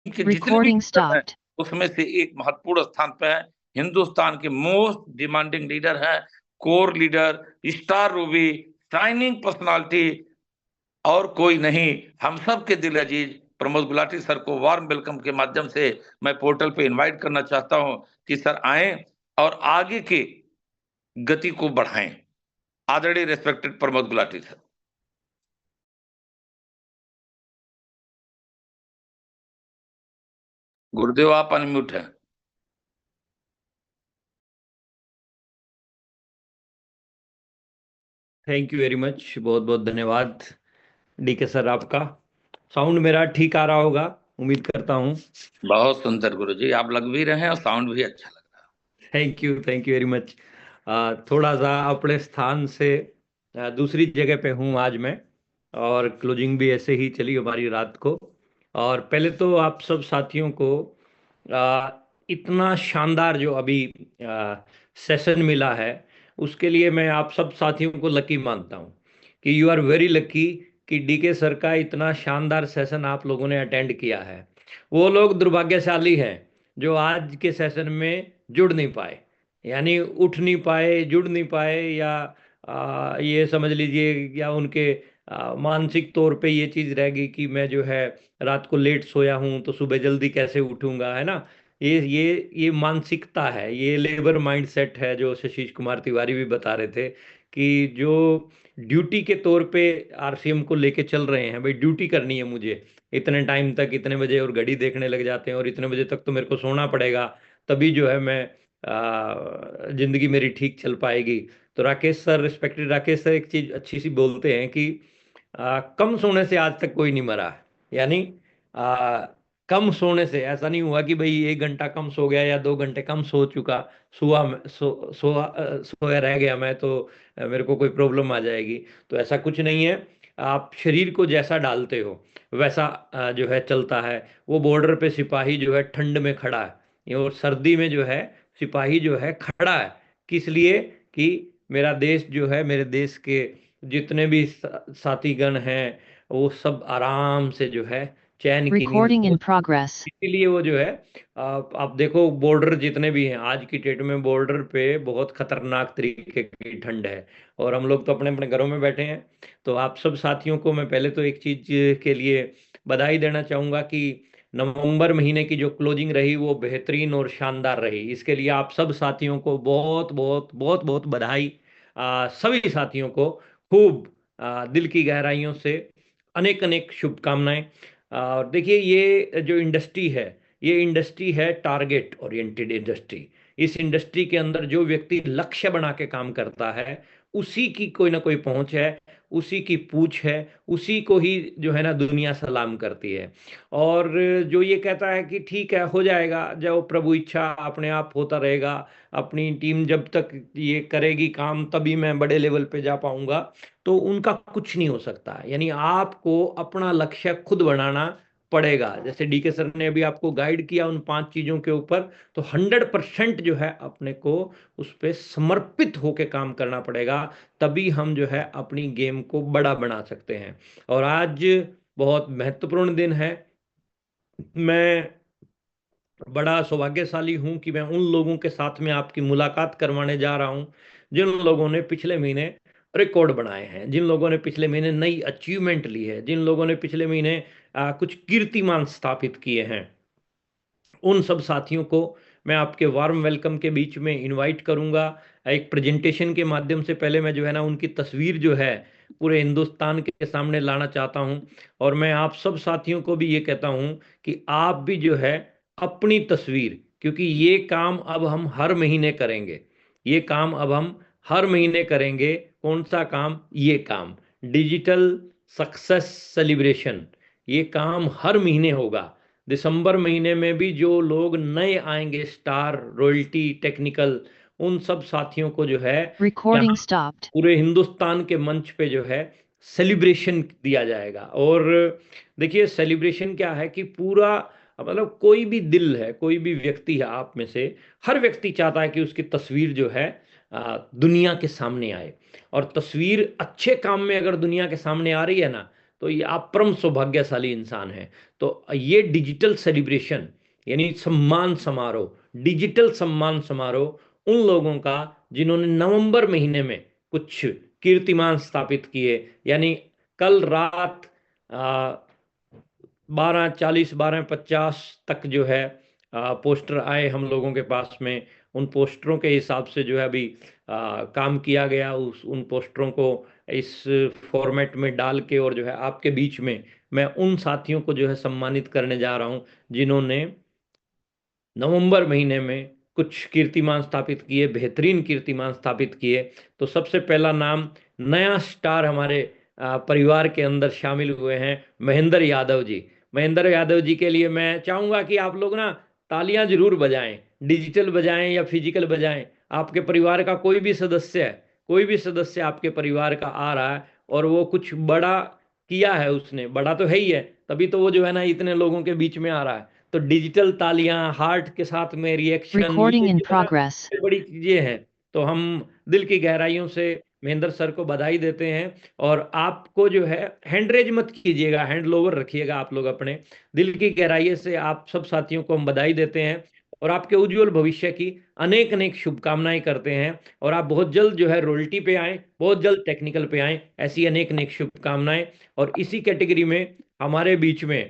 के जितने भी Recording लीडर हैं, stopped. उसमें से एक महत्वपूर्ण स्थान पे है। हिंदुस्तान के मोस्ट डिमांडिंग लीडर है, core leader, star Ruby, shining personality और कोई नहीं, हम सब के दिल अजीज प्रमोद गुलाटी सर को वार्म वेलकम के माध्यम से मैं पोर्टल पे इनवाइट करना चाहता हूं कि सर आए और आगे की गति को बढ़ाएं। आदरणीय रेस्पेक्टेड प्रमोद गुलाटी सर। गुरुदेव आप अनम्यूट हैं। थैंक यू वेरी मच, बहुत बहुत धन्यवाद डीके सर आपका। साउंड मेरा ठीक आ रहा होगा, उम्मीद करता हूँ। बहुत सुंदर गुरुजी, आप लग भी रहे हैं और साउंड भी अच्छा लग रहा है। Thank you very much. थोड़ा सा अपने स्थान से दूसरी जगह पे हूँ आज मैं, और क्लोजिंग भी ऐसे ही चली हमारी रात को। और पहले तो आप सब साथियों को आ, इतना शानदार जो अभी सेशन मिला है, उसके लिए मैं आप सब साथियों को लकी मानता हूँ कि यू आर वेरी लकी कि डीके सर का इतना शानदार सेशन आप लोगों ने अटेंड किया है। वो लोग दुर्भाग्यशाली हैं जो आज के सेशन में जुड़ नहीं पाए, यानी उठ नहीं पाए, जुड़ नहीं पाए, या ये समझ लीजिए, या उनके मानसिक तौर पे ये चीज़ रह गई कि मैं जो है रात को लेट सोया हूँ तो सुबह जल्दी कैसे उठूंगा, है ना। ये मानसिकता है, ये लेबर माइंडसेट है, जो शशीश कुमार तिवारी भी बता रहे थे कि जो ड्यूटी के तौर पे आरसीएम को लेके चल रहे हैं, भाई ड्यूटी करनी है मुझे इतने टाइम तक, इतने बजे, और घड़ी देखने लग जाते हैं, और इतने बजे तक तो मेरे को सोना पड़ेगा, तभी जो है मैं जिंदगी मेरी ठीक चल पाएगी। तो Rakesh sir, respected Rakesh sir, एक चीज अच्छी सी बोलते हैं कि कम सोने से आज तक कोई नहीं मरा है। यानी आ, कम सोने से ऐसा नहीं हुआ कि भाई 1 घंटा कम सो गया या 2 घंटे कम सो चुका, सोया रह गया मैं तो मेरे को कोई प्रॉब्लम आ जाएगी। तो ऐसा कुछ नहीं है। आप शरीर को जैसा डालते हो वैसा जो है चलता है। वो बॉर्डर पे सिपाही जो है ठंड में खड़ा है, और सर्दी में जो है सिपाही जो है खड़ा है, किस लिए? कि मेरा देश जो है, मेरे देश के जितने भी साथीगण हैं, वो सब आराम से जो है चैन की नींद Recording सो, in progress. इसीलिए वो जो है आप देखो बॉर्डर जितने भी हैं आज की डेट में, बॉर्डर पे बहुत खतरनाक तरीके की ठंड है, और हम लोग तो अपने अपने घरों में बैठे हैं। तो आप सब साथियों को मैं पहले तो एक चीज के लिए बधाई देना चाहूंगा कि नवंबर महीने की जो क्लोजिंग रही वो बेहतरीन और शानदार रही। इसके लिए आप सब साथियों को बहुत बहुत बहुत बहुत बधाई। सभी साथियों को खूब दिल की गहराइयों से अनेक अनेक शुभकामनाएं। और देखिए, ये जो इंडस्ट्री है, ये इंडस्ट्री है टारगेट ओरिएंटेड इंडस्ट्री। इस इंडस्ट्री के अंदर जो व्यक्ति लक्ष्य बना के काम करता है, उसी की कोई ना कोई पहुंच है, उसी की पूछ है, उसी को ही जो है ना दुनिया सलाम करती है। और जो ये कहता है कि ठीक है हो जाएगा, जो प्रभु इच्छा अपने आप होता रहेगा, अपनी टीम जब तक ये करेगी काम तभी मैं बड़े लेवल पे जा पाऊंगा, तो उनका कुछ नहीं हो सकता। यानी आपको अपना लक्ष्य खुद बनाना पड़ेगा। जैसे डीके सर ने अभी आपको गाइड किया उन 5 चीजों के ऊपर, तो 100% जो है अपने को उस पर समर्पित होकर काम करना पड़ेगा, तभी हम जो है अपनी गेम को बड़ा बना सकते हैं। और आज बहुत महत्वपूर्ण दिन है। मैं बड़ा सौभाग्यशाली हूं कि मैं उन लोगों के साथ में आपकी मुलाकात करवाने जा रहा हूं जिन लोगों ने पिछले महीने रिकॉर्ड बनाए हैं, जिन लोगों ने पिछले महीने नई अचीवमेंट ली है, जिन लोगों ने पिछले महीने कुछ कीर्तिमान स्थापित किए हैं। उन सब साथियों को मैं आपके वार्म वेलकम के बीच में इनवाइट करूंगा। एक प्रेजेंटेशन के माध्यम से पहले मैं जो है ना उनकी तस्वीर जो है पूरे हिंदुस्तान के सामने लाना चाहता हूं। और मैं आप सब साथियों को भी ये कहता हूं कि आप भी जो है अपनी तस्वीर, क्योंकि ये काम अब हम हर महीने करेंगे, ये काम अब हम हर महीने करेंगे। कौन सा काम? ये काम डिजिटल सक्सेस सेलिब्रेशन, ये काम हर महीने होगा। दिसंबर महीने में भी जो लोग नए आएंगे, स्टार, रॉयल्टी, टेक्निकल, उन सब साथियों को जो है Recording यहाँ stopped. पूरे हिंदुस्तान के मंच पे जो है सेलिब्रेशन दिया जाएगा। और देखिए, सेलिब्रेशन क्या है कि पूरा, मतलब कोई भी दिल है, कोई भी व्यक्ति है आप में से, हर व्यक्ति चाहता है कि उसकी तस्वीर जो है दुनिया के सामने आए। और तस्वीर अच्छे काम में अगर दुनिया के सामने आ रही है ना, तो ये आप परम सौभाग्यशाली इंसान हैं। तो ये डिजिटल सेलिब्रेशन यानी सम्मान समारोह, डिजिटल सम्मान समारोह उन लोगों का जिन्होंने नवंबर महीने में कुछ कीर्तिमान स्थापित किए। यानी कल रात 12:40 12:50 तक जो है पोस्टर आए हम लोगों के पास में। उन पोस्टरों के हिसाब से जो है अभी काम किया गया, उन पोस्टरों को इस फॉर्मेट में डाल के, और जो है आपके बीच में मैं उन साथियों को जो है सम्मानित करने जा रहा हूं जिन्होंने नवंबर महीने में कुछ कीर्तिमान स्थापित किए, बेहतरीन कीर्तिमान स्थापित किए। तो सबसे पहला नाम, नया स्टार हमारे परिवार के अंदर शामिल हुए हैं, महेंद्र यादव जी। महेंद्र यादव जी के लिए मैं चाहूंगा कि आप लोग ना तालियां जरूर बजाएं, डिजिटल बजाएं या फिजिकल बजाएं। आपके परिवार का कोई भी सदस्य है, कोई भी सदस्य आपके परिवार का आ रहा है और वो कुछ बड़ा किया है, उसने बड़ा तो है ही है, तभी तो वो जो है ना इतने लोगों के बीच में आ रहा है। तो डिजिटल तालियां, हार्ट के साथ में रिएक्शन, Recording ये in जो है ना progress. ये बड़ी चीजें हैं। तो हम दिल की गहराइयों से महेंद्र सर को बधाई देते हैं। और आपको जो है हैंड रेज मत कीजिएगा, हैंड लोअर रखिएगा आप लोग अपने। दिल की गहराई से आप सब साथियों को हम बधाई देते हैं और आपके उज्जवल भविष्य की अनेक अनेक शुभकामनाएं करते हैं। और आप बहुत जल्द जो है रोयल्टी पे आए, बहुत जल्द टेक्निकल पे आए, ऐसी अनेक अनेक शुभकामनाएं। और इसी कैटेगरी में हमारे बीच में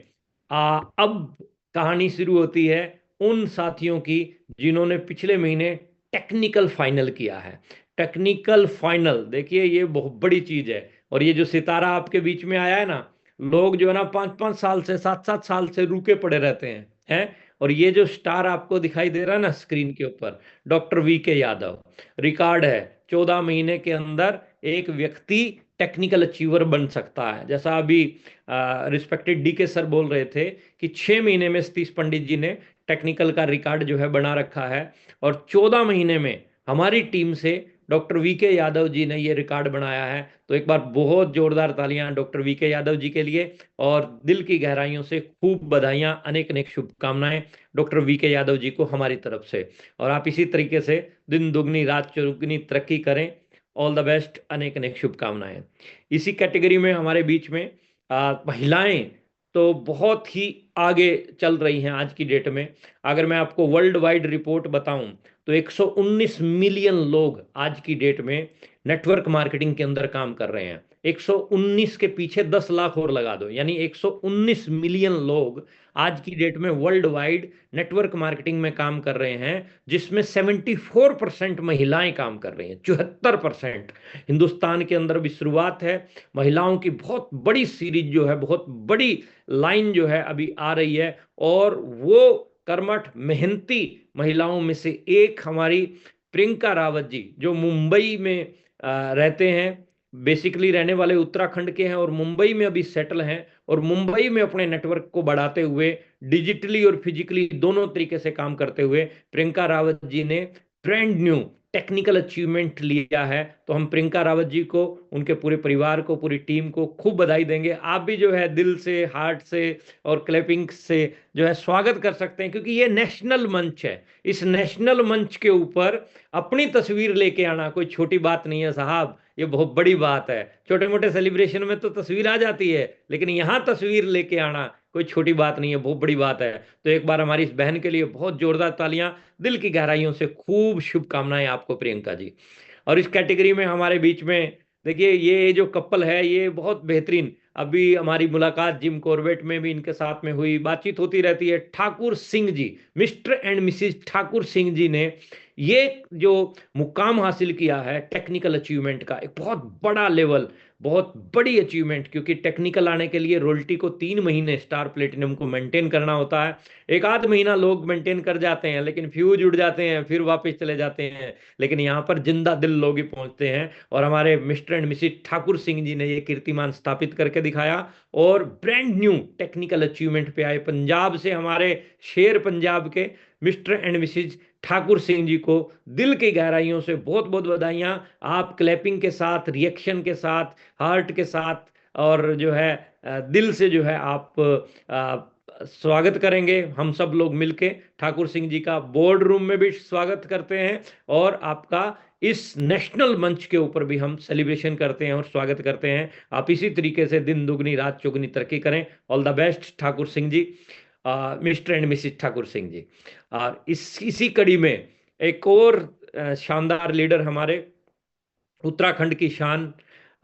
अब कहानी शुरू होती है उन साथियों की जिन्होंने पिछले महीने टेक्निकल फाइनल किया है। टेक्निकल फाइनल देखिए, ये बहुत बड़ी चीज है। और ये जो सितारा आपके बीच में आया है ना, लोग जो है ना 5-5 साल से, 7-7 साल से रुके पड़े रहते हैं। और ये जो स्टार आपको दिखाई दे रहा है ना स्क्रीन के ऊपर, डॉक्टर वीके यादव, रिकॉर्ड है 14 महीने के अंदर एक व्यक्ति टेक्निकल अचीवर बन सकता है। जैसा अभी रिस्पेक्टेड डीके सर बोल रहे थे कि 6 महीने में सतीश पंडित जी ने टेक्निकल का रिकॉर्ड जो है बना रखा है, और 14 महीने में हमारी टीम से डॉक्टर वीके यादव जी ने ये रिकॉर्ड बनाया है। तो एक बार बहुत जोरदार तालियां डॉक्टर वीके यादव जी के लिए, और दिल की गहराइयों से खूब बधाइयां, अनेक अनेक शुभकामनाएं डॉक्टर वीके यादव जी को हमारी तरफ से। और आप इसी तरीके से दिन दुगनी रात चौगुनी तरक्की करें। ऑल द बेस्ट, अनेक अनेक शुभकामनाएं। इसी कैटेगरी में हमारे बीच में महिलाएं तो बहुत ही आगे चल रही हैं आज की डेट में। अगर मैं आपको वर्ल्ड वाइड रिपोर्ट बताऊं तो 119 मिलियन लोग आज की डेट में नेटवर्क मार्केटिंग के अंदर काम कर रहे हैं। 119 के पीछे 10 लाख और लगा दो, यानी 119 मिलियन लोग आज की डेट में वर्ल्ड वाइड नेटवर्क मार्केटिंग में काम कर रहे हैं, जिसमें 74% महिलाएं काम कर रही हैं। 74%। हिंदुस्तान के अंदर भी शुरुआत है, महिलाओं की बहुत बड़ी सीरीज जो है, बहुत बड़ी लाइन जो है अभी आ रही है। और वो कर्मठ मेहनती महिलाओं में से एक हमारी प्रियंका रावत जी, जो मुंबई में रहते हैं, बेसिकली रहने वाले उत्तराखंड के हैं और मुंबई में अभी सेटल हैं, और मुंबई में अपने नेटवर्क को बढ़ाते हुए डिजिटली और फिजिकली दोनों तरीके से काम करते हुए प्रियंका रावत जी ने ब्रांड न्यू टेक्निकल अचीवमेंट लिया है। तो हम प्रियंका रावत जी को, उनके पूरे परिवार को, पूरी टीम को खूब बधाई देंगे। आप भी जो है दिल से, हार्ट से और क्लैपिंग से जो है स्वागत कर सकते हैं, क्योंकि ये नेशनल मंच है। इस नेशनल मंच के ऊपर अपनी तस्वीर लेके आना कोई छोटी बात नहीं है साहब, ये बहुत बड़ी बात है। छोटे मोटे सेलिब्रेशन में तो तस्वीर आ जाती है, लेकिन यहाँ तस्वीर लेके आना कोई छोटी बात नहीं है, बहुत बड़ी बात है। तो एक बार हमारी इस बहन के लिए बहुत जोरदार तालियां, दिल की गहराइयों से खूब शुभकामनाएं आपको प्रियंका जी। और इस कैटेगरी में हमारे बीच में देखिए, ये जो कपल है ये बहुत बेहतरीन। अभी हमारी मुलाकात जिम कॉर्बेट में भी इनके साथ में हुई, बातचीत होती रहती है। Thakur Singh ji, Mr and Mrs Thakur Singh ji ने ये जो मुकाम हासिल किया है टेक्निकल अचीवमेंट का, एक बहुत बड़ा लेवल, बहुत बड़ी अचीवमेंट। क्योंकि टेक्निकल आने के लिए रॉयल्टी को 3 महीने स्टार प्लेटिनम को मेंटेन करना होता है। एक आध महीना लोग मेंटेन कर जाते हैं, लेकिन फ्यूज उड़ जाते हैं, फिर वापस चले जाते हैं। लेकिन यहाँ पर जिंदा दिल लोग ही पहुंचते हैं, और हमारे Mr and Mrs Thakur Singh ji ने ये कीर्तिमान स्थापित करके दिखाया और ब्रांड न्यू टेक्निकल अचीवमेंट पे आए। पंजाब से हमारे शेर पंजाब के Mr and Mrs Thakur Singh ji को दिल की गहराइयों से बहुत बहुत बधाइयां। आप क्लैपिंग के साथ, रिएक्शन के साथ, हार्ट के साथ और जो है दिल से जो है आप स्वागत करेंगे हम सब लोग मिलके। ठाकुर सिंह जी का बोर्ड रूम में भी स्वागत करते हैं और आपका इस नेशनल मंच के ऊपर भी हम सेलिब्रेशन करते हैं और स्वागत करते हैं। आप इसी तरीके से दिन दुगनी रात चौगुनी तरक्की करें। All the best Thakur Singh ji, Mr and Mrs Thakur Singh ji. और इसी कड़ी में एक और शानदार लीडर हमारे उत्तराखंड की शान,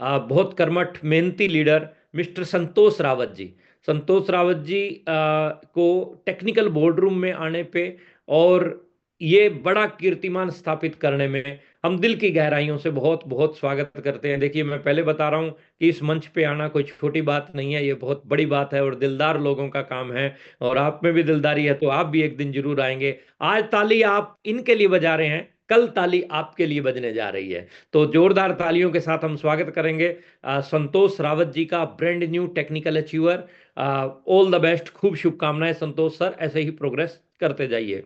बहुत कर्मठ मेहनती लीडर मिस्टर संतोष रावत जी। संतोष रावत जी को टेक्निकल बोर्ड रूम में आने पे और ये बड़ा कीर्तिमान स्थापित करने में हम दिल की गहराइयों से बहुत बहुत स्वागत करते हैं। देखिए, मैं पहले बता रहा हूँ कि इस मंच पे आना कोई छोटी बात नहीं है, ये बहुत बड़ी बात है और दिलदार लोगों का काम है। और आप में भी दिलदारी है तो आप भी एक दिन जरूर आएंगे। आज ताली आप इनके लिए बजा रहे हैं, कल ताली आपके लिए बजने जा रही है। तो जोरदार तालियों के साथ हम स्वागत करेंगे संतोष रावत जी का, brand new technical achiever. All the best, खूब शुभकामनाएं संतोष सर, ऐसे ही प्रोग्रेस करते जाइए।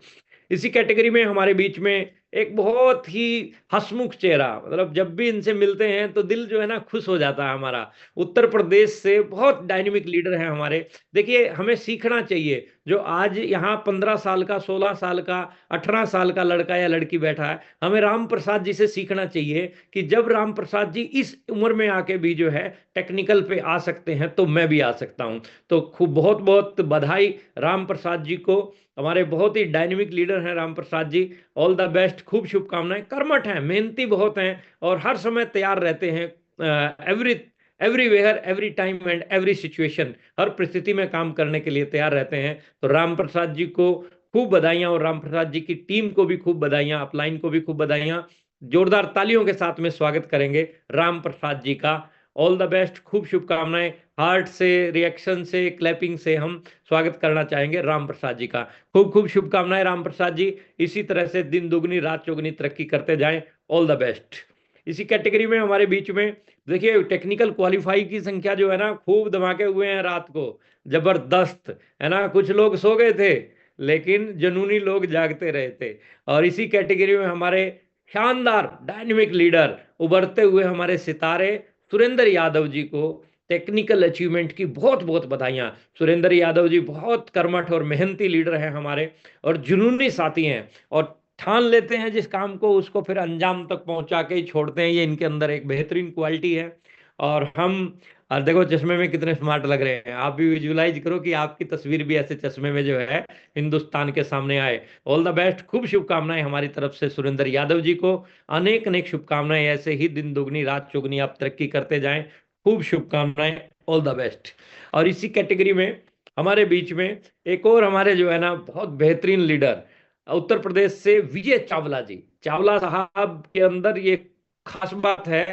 इसी कैटेगरी में हमारे बीच में एक बहुत ही हंसमुख चेहरा, मतलब जब भी इनसे मिलते हैं तो दिल जो है ना खुश हो जाता है हमारा। उत्तर प्रदेश से बहुत डायनेमिक लीडर हैं हमारे। देखिए, हमें सीखना चाहिए। जो आज यहाँ 15 साल का, 16 साल का, 18 साल का लड़का या लड़की बैठा है, हमें राम प्रसाद जी से सीखना चाहिए कि जब राम प्रसाद जी इस उम्र में आके भी जो है टेक्निकल पे आ सकते हैं तो मैं भी आ सकता हूं। तो खूब बहुत बहुत बधाई राम प्रसाद जी को। हमारे बहुत ही डायनेमिक लीडर हैं Ram Prasad ji. All the best, खूब शुभकामनाएं। कर्मठ हैं, मेहनती बहुत हैं और हर समय तैयार रहते हैं। Everywhere, every time and every situation, हर परिस्थिति में काम करने के लिए तैयार रहते हैं। तो राम प्रसाद जी को खूब बधाइयां और राम प्रसाद जी की टीम को भी खूब बधाइयां, अपलाइन को भी खूब बधाइयां। जोरदार तालियों के साथ में स्वागत करेंगे राम प्रसाद जी का। ऑल द बेस्ट, खूब शुभकामनाएं। हार्ट से, रिएक्शन से, क्लैपिंग से हम स्वागत करना चाहेंगे राम प्रसाद जी का। खूब खूब शुभकामनाएं राम प्रसाद जी, इसी तरह से दिन दुगनी रात चौगुनी तरक्की करते जाएं। All the best. इसी कैटेगरी में हमारे बीच में देखिए, टेक्निकल क्वालिफाई की संख्या जो है ना, खूब धमाके हुए हैं रात को, जबरदस्त है ना। कुछ लोग सो गए थे लेकिन जुनूनी लोग जागते रहे थे। और इसी कैटेगरी में हमारे शानदार डायनेमिक लीडर, उभरते हुए हमारे सितारे सुरेंद्र यादव जी को टेक्निकल अचीवमेंट की बहुत बहुत बधाइयां। सुरेंद्र यादव जी बहुत कर्मठ और मेहनती लीडर हैं हमारे और जुनूनी साथी हैं और ठान लेते हैं जिस काम को उसको फिर अंजाम तक पहुंचा के ही छोड़ते हैं। ये इनके अंदर एक बेहतरीन क्वालिटी है। और हम, और देखो चश्मे में कितने स्मार्ट लग रहे हैं। आप भी विजुलाइज करो कि आपकी तस्वीर भी ऐसे चश्मे में जो है हिंदुस्तान के सामने आए। ऑल द बेस्ट, खूब शुभकामनाएं हमारी तरफ से सुरेंद्र यादव जी को। अनेक अनेक शुभकामनाएं, ऐसे ही दिन दुगनी रात चौगुनी आप तरक्की करते जाएं। खूब शुभकामनाएं, ऑल द बेस्ट। और इसी कैटेगरी में हमारे बीच में एक और हमारे जो है ना बहुत बेहतरीन लीडर, उत्तर प्रदेश से विजय चावला जी। चावला साहब के अंदर ये खास बात है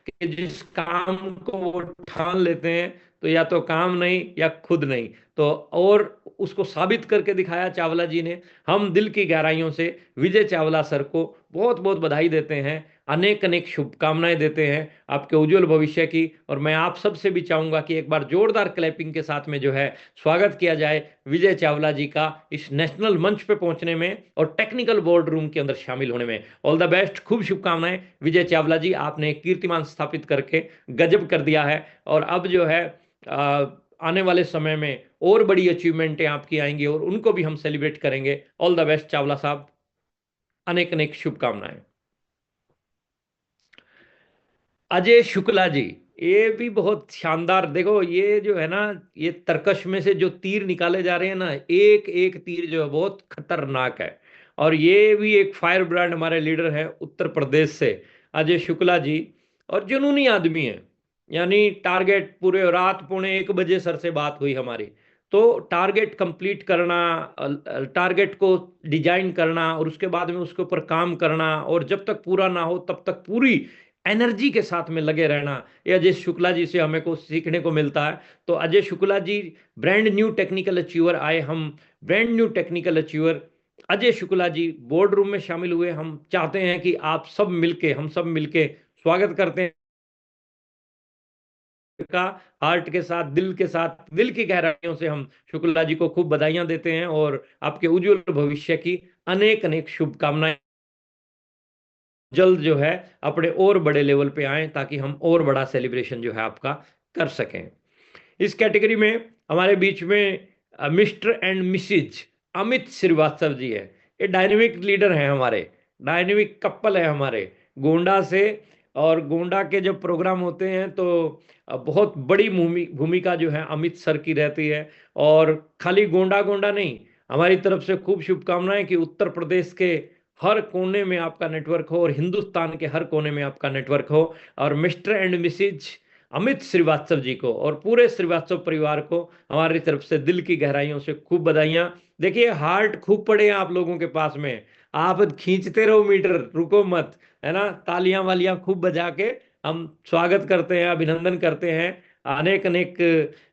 कि जिस काम को वो ठान लेते हैं तो या तो काम नहीं या खुद नहीं, तो और उसको साबित करके दिखाया चावला जी ने। हम दिल की गहराइयों से विजय चावला सर को बहुत बहुत बधाई देते हैं, अनेक अनेक शुभकामनाएं देते हैं आपके उज्जवल भविष्य की। और मैं आप सबसे भी चाहूंगा कि एक बार जोरदार क्लैपिंग के साथ में जो है स्वागत किया जाए विजय चावला जी का इस नेशनल मंच पे पहुंचने में और टेक्निकल बोर्ड रूम के अंदर शामिल होने में। ऑल द बेस्ट, खूब शुभकामनाएं विजय चावला जी, आपने एक कीर्तिमान स्थापित करके गजब कर दिया है। और अब जो है आने वाले समय में और बड़ी अचीवमेंटें आपकी आएंगी और उनको भी हम सेलिब्रेट करेंगे। ऑल द बेस्ट चावला साहब, अनेक अनेक शुभकामनाएं। अजय शुक्ला जी, ये भी बहुत शानदार। देखो, ये जो है ना, ये तरकश में से जो तीर निकाले जा रहे हैं ना, एक एक तीर जो है बहुत खतरनाक है। और ये भी एक फायर ब्रांड हमारे लीडर हैं उत्तर प्रदेश से, अजय शुक्ला जी। और जुनूनी आदमी है, यानी टारगेट, पूरे रात 1:45 सर से बात हुई हमारी, तो टारगेट कंप्लीट करना, टारगेट को डिजाइन करना और उसके बाद में उसके ऊपर काम करना, और जब तक पूरा ना हो तब तक पूरी एनर्जी के साथ में लगे रहना, ये अजय शुक्ला जी से हमें को सीखने को मिलता है। तो Ajay Shukla ji brand new technical achiever आए, हम brand new technical achiever Ajay Shukla ji board room में शामिल हुए। हम चाहते हैं कि आप सब मिलके, हम सब मिलके स्वागत करते हैं का, हार्ट के साथ, दिल के साथ, दिल की गहराइयों से हम शुक्ला जी को खूब बधाइयां देते हैं और आपके उज्जवल भविष्य की अनेक अनेक शुभकामनाएं। जल्द जो है अपने और बड़े लेवल पे आए ताकि हम और बड़ा सेलिब्रेशन जो है आपका कर सकें। इस कैटेगरी में हमारे बीच में Mr and Mrs Amit Srivastava ji है। ये डायनेमिक लीडर हैं हमारे, डायनेमिक कपल है हमारे गोंडा से। और गोंडा के जब प्रोग्राम होते हैं तो बहुत बड़ी भूमिका जो है अमित सर की रहती है। और खाली गोंडा गोंडा नहीं, हमारी तरफ से खूब शुभकामनाएं कि उत्तर प्रदेश के हर कोने में आपका नेटवर्क हो और हिंदुस्तान के हर कोने में आपका नेटवर्क हो। और Mr and Mrs Amit Srivastava ji को और पूरे श्रीवास्तव परिवार को हमारी तरफ से दिल की गहराइयों से खूब बधाइयां। देखिए हार्ट खूब पड़े हैं आप लोगों के पास में, आप खींचते रहो मीटर, रुको मत, है ना। तालियां वालियां खूब बजा के हम स्वागत करते हैं, अभिनंदन करते हैं। अनेक अनेक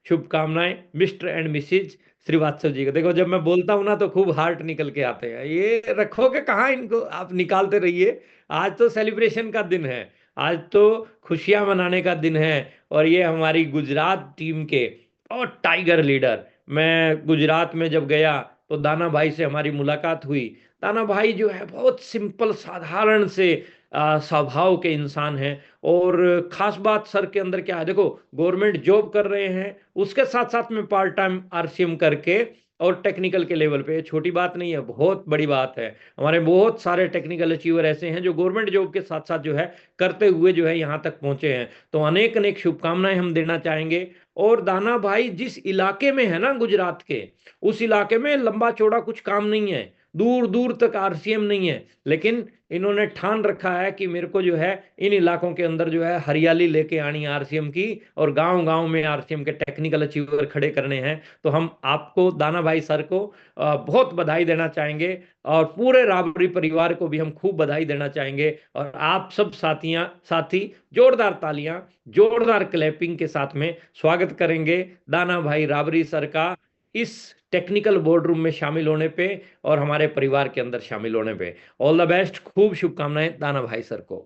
शुभकामनाएं mister and Mrs Srivastava ji का। देखो जब मैं बोलता हूं ना तो खूब हार्ट निकल के आते हैं। ये रखोगे कहाँ इनको, आप निकालते रहिए। आज तो सेलिब्रेशन का दिन है, आज तो खुशियां मनाने का दिन है। और ये हमारी गुजरात टीम के और टाइगर लीडर, मैं गुजरात में जब गया तो दाना भाई से हमारी मुलाकात हुई। दाना भाई जो है बहुत सिंपल साधारण से स्वभाव के इंसान हैं। और खास बात सर के अंदर क्या है, देखो गवर्नमेंट जॉब कर रहे हैं, उसके साथ साथ में पार्ट टाइम आरसीएम करके और टेक्निकल के लेवल पे, छोटी बात नहीं है, बहुत बड़ी बात है। हमारे बहुत सारे टेक्निकल अचीवर ऐसे हैं जो गवर्नमेंट जॉब के साथ साथ जो है करते हुए जो है यहाँ तक पहुंचे हैं। तो अनेक अनेक शुभकामनाएं हम देना चाहेंगे। और दाना भाई जिस इलाके में है ना गुजरात के, उस इलाके में लंबा चौड़ा कुछ काम नहीं है, दूर दूर तक आरसीएम नहीं है, लेकिन इन्होंने ठान रखा है कि मेरे को जो है इन इलाकों के अंदर जो है हरियाली लेके आनी है आरसीएम की, और गांव गांव में आरसीएम के टेक्निकल अचीवर खड़े करने हैं। तो हम आपको दाना भाई सर को बहुत बधाई देना चाहेंगे और पूरे राबरी परिवार को भी हम खूब बधाई देना चाहेंगे। और आप सब साथी जोरदार तालियां, जोरदार क्लैपिंग के साथ में स्वागत करेंगे दाना भाई राबरी सर का इस टेक्निकल बोर्ड रूम में शामिल होने पे और हमारे परिवार के अंदर शामिल होने पे। ऑल द बेस्ट, खूब शुभकामनाएं दाना भाई सर को।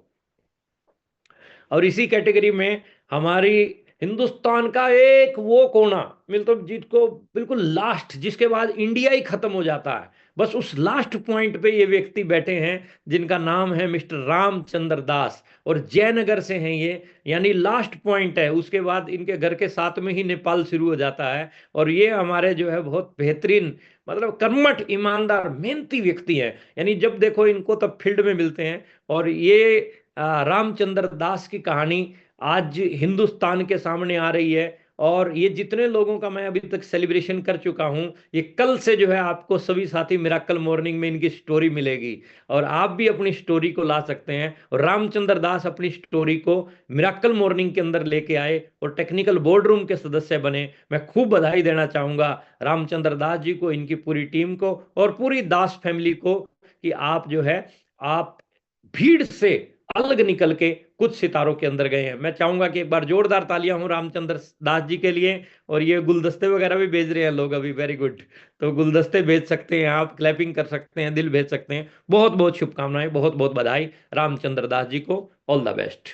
और इसी कैटेगरी में हमारी हिंदुस्तान का एक वो कोना, मतलब जिसको बिल्कुल लास्ट, जिसके बाद इंडिया ही खत्म हो जाता है, बस उस लास्ट पॉइंट पे ये व्यक्ति बैठे हैं जिनका नाम है मिस्टर रामचंद्र दास, और जयनगर से हैं ये, यानी लास्ट पॉइंट है, उसके बाद इनके घर के साथ में ही नेपाल शुरू हो जाता है। और ये हमारे जो है बहुत बेहतरीन, मतलब कर्मठ, ईमानदार, मेहनती व्यक्ति हैं, यानी जब देखो इनको तब फील्ड में मिलते हैं। और ये रामचंद्र दास की कहानी आज हिंदुस्तान के सामने आ रही है। और ये जितने लोगों का मैं अभी तक सेलिब्रेशन कर चुका हूं, ये कल से जो है आपको सभी साथी मिराकल मॉर्निंग में इनकी स्टोरी मिलेगी, और आप भी अपनी स्टोरी को ला सकते हैं। और रामचंद्र दास अपनी स्टोरी को मिराकल मॉर्निंग के अंदर लेके आए और टेक्निकल बोर्ड रूम के सदस्य बने। मैं खूब बधाई देना चाहूंगा रामचंद्र दास जी को, इनकी पूरी टीम को और पूरी दास फैमिली को, कि आप जो है आप भीड़ से अलग निकल के कुछ सितारों के अंदर गए हैं। मैं चाहूंगा कि एक बार जोरदार तालियां हो रामचंद्र दास जी के लिए। और ये गुलदस्ते वगैरह भी भेज रहे हैं लोग अभी, वेरी गुड। तो गुलदस्ते भेज सकते हैं आप, क्लैपिंग कर सकते हैं, दिल भेज सकते हैं। बहुत बहुत शुभकामनाएं, बहुत बहुत बधाई रामचंद्र दास जी को, ऑल द बेस्ट।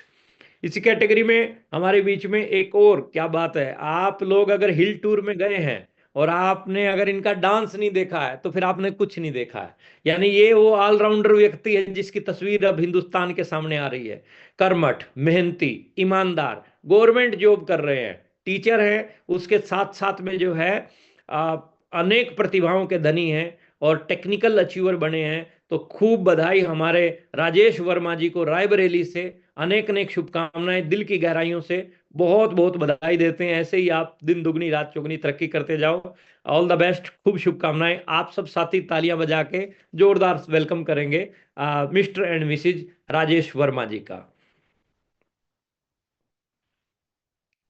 इसी कैटेगरी में हमारे बीच में एक और क्या बात है, आप लोग अगर हिल टूर में गए हैं और आपने अगर इनका डांस नहीं देखा है तो फिर आपने कुछ नहीं देखा है। यानी ये वो ऑलराउंडर व्यक्ति है जिसकी तस्वीर अब हिंदुस्तान के सामने आ रही है। कर्मठ, मेहनती, ईमानदार, गवर्नमेंट जॉब कर रहे हैं, टीचर हैं, उसके साथ साथ में जो है आ, अनेक प्रतिभाओं के धनी हैं और टेक्निकल अचीवर बने हैं। तो खूब बधाई हमारे राजेश वर्मा जी को रायबरेली से, अनेक अनेक शुभकामनाएं दिल की गहराइयों से, बहुत बहुत बधाई देते हैं। ऐसे ही आप दिन दुगनी रात चौगनी तरक्की करते जाओ। ऑल द बेस्ट, खूब शुभकामनाएं। आप सब साथी तालियां बजा के जोरदार वेलकम करेंगे Mr and Mrs Rajesh Verma ji का।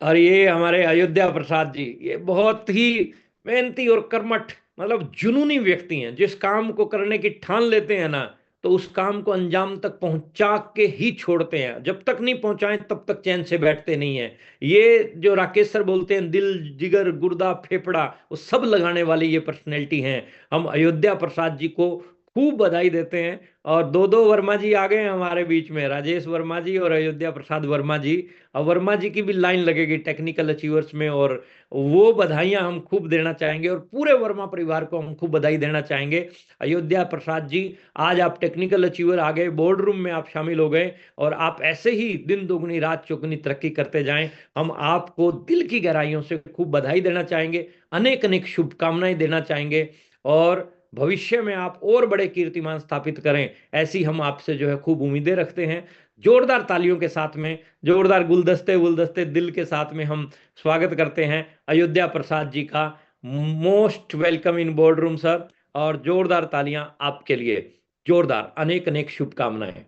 और ये हमारे अयोध्या प्रसाद जी, ये बहुत ही मेहनती और कर्मठ, मतलब जुनूनी व्यक्ति हैं। जिस काम को करने की ठान लेते हैं ना, तो उस काम को अंजाम तक पहुंचा के ही छोड़ते हैं, जब तक नहीं पहुंचाएं तब तक चैन से बैठते नहीं हैं। ये जो राकेश सर बोलते हैं दिल, जिगर, गुर्दा, फेफड़ा, वो सब लगाने वाली ये पर्सनैलिटी हैं। हम अयोध्या प्रसाद जी को खूब बधाई देते हैं। और दो दो वर्मा जी आ गए हैं हमारे बीच में, राजेश वर्मा जी और अयोध्या प्रसाद वर्मा जी। और वर्मा जी की भी लाइन लगेगी टेक्निकल अचीवर्स में, और वो बधाइयां हम खूब देना चाहेंगे और पूरे वर्मा परिवार को हम खूब बधाई देना चाहेंगे। अयोध्या प्रसाद जी, आज आप टेक्निकल अचीवर आ गए, बोर्ड रूम में आप शामिल हो गए, और आप ऐसे ही दिन दोगुनी रात चौगुनी तरक्की करते जाएं। हम आपको दिल की गहराइयों से खूब बधाई देना चाहेंगे। अनेक अनेक शुभकामनाएं देना चाहेंगे और भविष्य में आप और बड़े कीर्तिमान स्थापित करें, ऐसी हम आपसे जो है खूब उम्मीदें रखते हैं। जोरदार तालियों के साथ में, जोरदार गुलदस्ते गुलदस्ते दिल के साथ में हम स्वागत करते हैं अयोध्या प्रसाद जी का। Most welcome in board room sir, और जोरदार तालियां आपके लिए, जोरदार, अनेक अनेक शुभकामनाएं।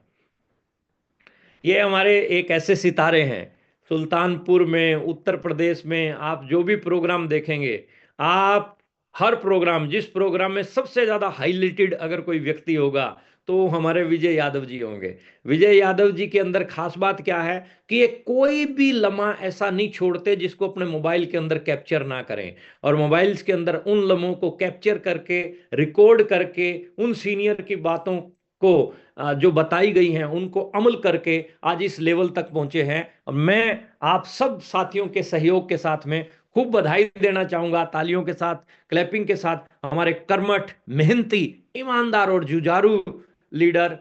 ये हमारे एक ऐसे सितारे हैं, सुल्तानपुर में, उत्तर प्रदेश में आप जो भी प्रोग्राम देखेंगे, आप हर प्रोग्राम, जिस प्रोग्राम में सबसे ज्यादा हाईलाइटेड अगर कोई व्यक्ति होगा तो हमारे विजय यादव जी होंगे। विजय यादव जी के अंदर खास बात क्या है कि ये कोई भी लम्हा ऐसा नहीं छोड़ते जिसको अपने मोबाइल के अंदर कैप्चर ना करें, और मोबाइल्स के अंदर उन लम्हों को कैप्चर करके, रिकॉर्ड करके, उन सीनियर की बातों को जो बताई गई हैं उनको अमल करके आज इस लेवल तक पहुंचे हैं। और मैं आप सब साथियों के सहयोग के साथ में खूब बधाई देना चाहूंगा, तालियों के साथ, क्लैपिंग के साथ, हमारे कर्मठ, मेहनती, ईमानदार और जुझारू लीडर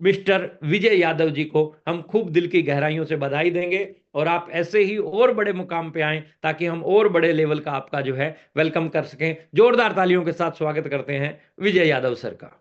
मिस्टर विजय यादव जी को हम खूब दिल की गहराइयों से बधाई देंगे। और आप ऐसे ही और बड़े मुकाम पे आएं ताकि हम और बड़े लेवल का आपका जो है वेलकम कर सकें। जोरदार तालियों के साथ स्वागत करते हैं विजय यादव सर का।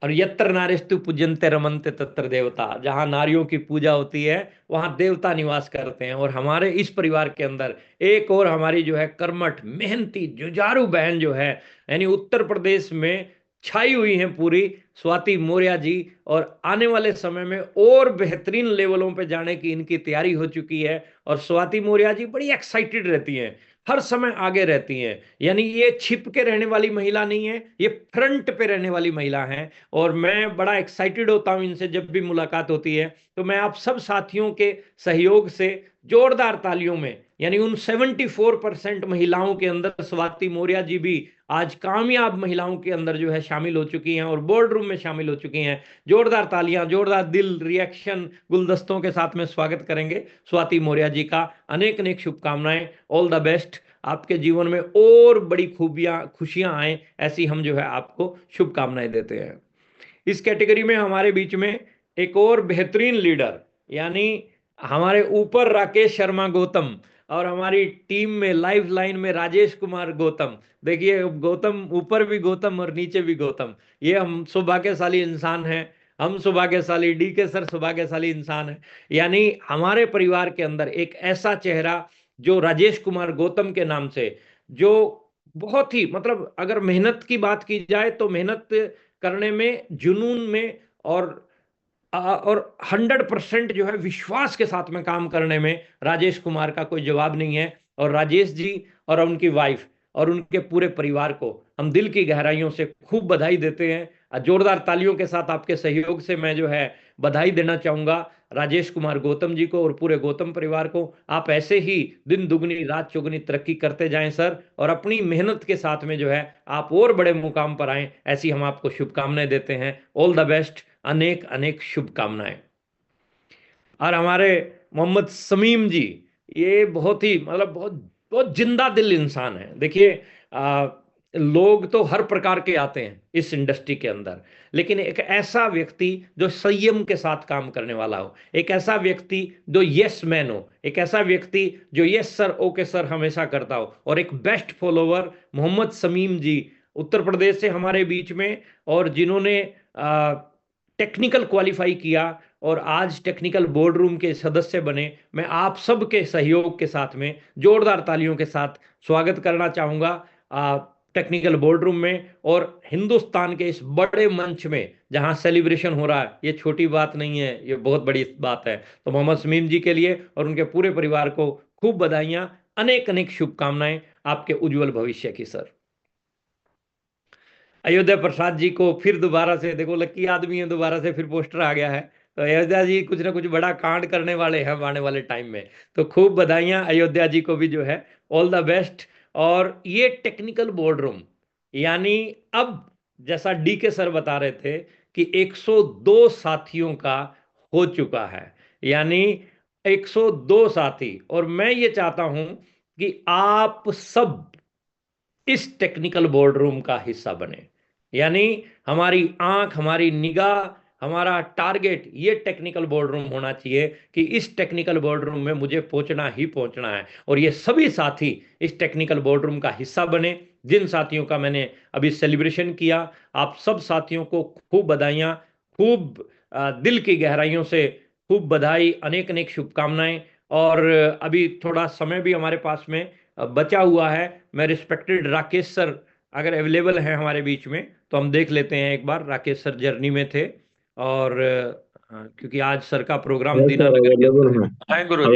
और यत्र नारेस्तु पूज्यन्ते रमन्ते तत्र देवता, जहां नारियों की पूजा होती है वहां देवता निवास करते हैं। और हमारे इस परिवार के अंदर एक और हमारी जो है कर्मठ, मेहनती, जुझारू बहन जो है, यानी उत्तर प्रदेश में छाई हुई हैं पूरी, स्वाति मौर्य जी। और आने वाले समय में और बेहतरीन लेवलों पे जाने की इनकी तैयारी हो चुकी है। और स्वाति मौर्य जी बड़ी एक्साइटेड रहती हैं, हर समय आगे रहती हैं, यानी ये छिप के रहने वाली महिला नहीं है, ये फ्रंट पे रहने वाली महिला हैं। और मैं बड़ा एक्साइटेड होता हूं इनसे जब भी मुलाकात होती है। तो मैं आप सब साथियों के सहयोग से जोरदार तालियों में, यानी उन 74% महिलाओं के अंदर स्वाति मौर्य जी भी आज कामयाब महिलाओं के अंदर जो है शामिल हो चुकी हैं और बोर्ड रूम में शामिल हो चुकी हैं। जोरदार तालियां, जोरदार दिल, रिएक्शन, गुलदस्तों के साथ में स्वागत करेंगे स्वाति मौर्य जी का। अनेक अनेक शुभकामनाएं, ऑल द बेस्ट, आपके जीवन में और बड़ी खूबियां, खुशियां आए, ऐसी हम जो है आपको शुभकामनाएं देते हैं। इस कैटेगरी में हमारे बीच में एक और बेहतरीन लीडर, यानी हमारे ऊपर राकेश शर्मा गौतम, और हमारी टीम में लाइफ लाइन में राजेश कुमार गौतम। देखिए, गौतम ऊपर भी गौतम और नीचे भी गौतम, ये हम सौभाग्यशाली इंसान हैं, हम सौभाग्यशाली, डी के सर सौभाग्यशाली इंसान है। यानी हमारे परिवार के अंदर एक ऐसा चेहरा जो राजेश कुमार गौतम के नाम से, जो बहुत ही, मतलब अगर मेहनत की बात की जाए तो मेहनत करने में, जुनून में, और 100% जो है विश्वास के साथ में काम करने में राजेश कुमार का कोई जवाब नहीं है। और राजेश जी और उनकी वाइफ और उनके पूरे परिवार को हम दिल की गहराइयों से खूब बधाई देते हैं। जोरदार तालियों के साथ आपके सहयोग से मैं जो है बधाई देना चाहूंगा राजेश कुमार गौतम जी को और पूरे गौतम परिवार को। आप ऐसे ही दिन दुगनी रात चौगुनी तरक्की करते जाएं सर, और अपनी मेहनत के साथ में जो है आप और बड़े मुकाम पर आएं, ऐसी हम आपको शुभकामनाएं देते हैं। ऑल द बेस्ट, अनेक अनेक शुभकामनाएं। और हमारे मोहम्मद समीम जी, ये बहुत ही, मतलब बहुत बहुत जिंदा दिल इंसान है। देखिए, लोग तो हर प्रकार के आते हैं इस इंडस्ट्री के अंदर, लेकिन एक ऐसा व्यक्ति जो संयम के साथ काम करने वाला हो, एक ऐसा व्यक्ति जो यस मैन हो, एक ऐसा व्यक्ति जो यस सर ओके सर हमेशा करता हो, और एक बेस्ट फॉलोवर मोहम्मद समीम जी उत्तर प्रदेश से हमारे बीच में, और जिन्होंने टेक्निकल क्वालिफाई किया और आज टेक्निकल बोर्ड रूम के सदस्य बने। मैं आप सबके सहयोग के साथ में जोरदार तालियों के साथ स्वागत करना चाहूंगा टेक्निकल बोर्ड रूम में, और हिंदुस्तान के इस बड़े मंच में जहां सेलिब्रेशन हो रहा है। ये छोटी बात नहीं है, ये बहुत बड़ी बात है। तो मोहम्मद समीम जी के लिए और उनके पूरे परिवार को खूब बधाइयां, अनेक अनेक शुभकामनाएं आपके उज्जवल भविष्य की सर। अयोध्या प्रसाद जी को फिर दोबारा से, देखो लकी आदमी है, दोबारा से फिर पोस्टर आ गया है। तो अयोध्या जी कुछ ना कुछ बड़ा कांड करने वाले हैं आने वाले टाइम में। तो खूब बधाइयां अयोध्या जी को भी जो है, ऑल द बेस्ट। और ये टेक्निकल बोर्ड रूम, यानी अब जैसा डी के सर बता रहे थे कि 102 साथियों का हो चुका है, यानी 102 साथी। और मैं ये चाहता हूं कि आप सब इस टेक्निकल बोर्ड रूम का हिस्सा बने, यानी हमारी आंख, हमारी निगाह, हमारा टारगेट ये टेक्निकल बोर्ड रूम होना चाहिए कि इस टेक्निकल बोर्ड रूम में मुझे पहुंचना ही पहुंचना है, और ये सभी साथी इस टेक्निकल बोर्ड रूम का हिस्सा बने। जिन साथियों का मैंने अभी सेलिब्रेशन किया, आप सब साथियों को खूब बधाइयाँ, खूब दिल की गहराइयों से खूब बधाई, अनेक अनेक शुभकामनाएं। और अभी थोड़ा समय भी हमारे पास में बचा हुआ है। मैं रिस्पेक्टेड राकेश सर अगर अवेलेबल हैं हमारे बीच में तो हम देख लेते हैं एक बार। राकेश सर जर्नी में थे, और क्योंकि आज सर का प्रोग्राम यस सर, दीनानगर के अवेलेबल अंदर है। हैं। हैं गुरु जी।